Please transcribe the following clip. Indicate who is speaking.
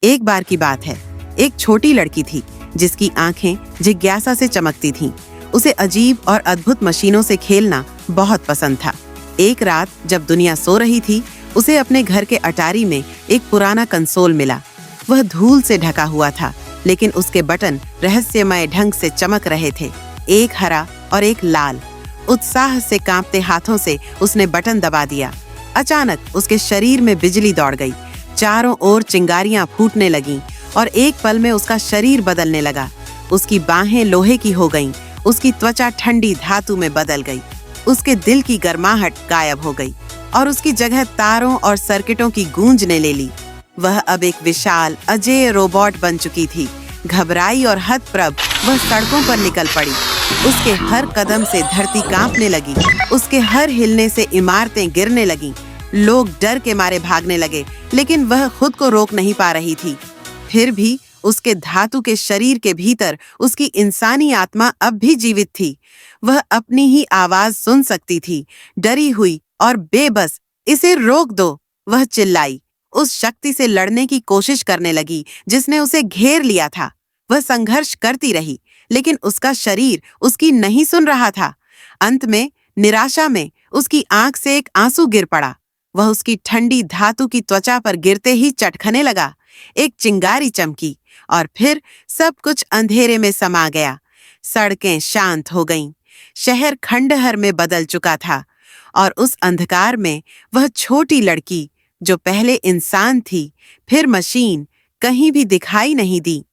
Speaker 1: एक बार की बात है, एक छोटी लड़की थी जिसकी आंखें जिज्ञासा से चमकती थीं। उसे अजीब और अद्भुत मशीनों से खेलना बहुत पसंद था। एक रात जब दुनिया सो रही थी, उसे अपने घर के अटारी में एक पुराना कंसोल मिला। वह धूल से ढका हुआ था, लेकिन उसके बटन रहस्यमय ढंग से चमक रहे थे, एक हरा और एक लाल। उत्साह से कांपते हाथों से उसने बटन दबा दिया। अचानक उसके शरीर में बिजली दौड़ गई, चारों ओर चिंगारियां फूटने लगीं और एक पल में उसका शरीर बदलने लगा। उसकी बाहें लोहे की हो गईं, उसकी त्वचा ठंडी धातु में बदल गई, उसके दिल की गर्माहट गायब हो गई और उसकी जगह तारों और सर्किटों की गूंज ने ले ली। वह अब एक विशाल अजेय रोबोट बन चुकी थी। घबराई और हतप्रभ वह सड़कों पर निकल पड़ी। उसके हर कदम से धरती कांपने लगी, उसके हर हिलने से इमारतें गिरने लगीं। लोग डर के मारे भागने लगे, लेकिन वह खुद को रोक नहीं पा रही थी। फिर भी उसके धातु के शरीर के भीतर उसकी इंसानी आत्मा अब भी जीवित थी। वह अपनी ही आवाज सुन सकती थी, डरी हुई और बेबस। इसे रोक दो, वह चिल्लाई। उस शक्ति से लड़ने की कोशिश करने लगी जिसने उसे घेर लिया था। वह संघर्ष करती रही, लेकिन उसका शरीर उसकी नहीं सुन रहा था। अंत में निराशा में उसकी आंख से एक आंसू गिर पड़ा। वह उसकी ठंडी धातु की त्वचा पर गिरते ही चटखने लगा। एक चिंगारी चमकी और फिर सब कुछ अंधेरे में समा गया। सड़कें शांत हो गईं, शहर खंडहर में बदल चुका था और उस अंधकार में वह छोटी लड़की, जो पहले इंसान थी फिर मशीन, कहीं भी दिखाई नहीं दी।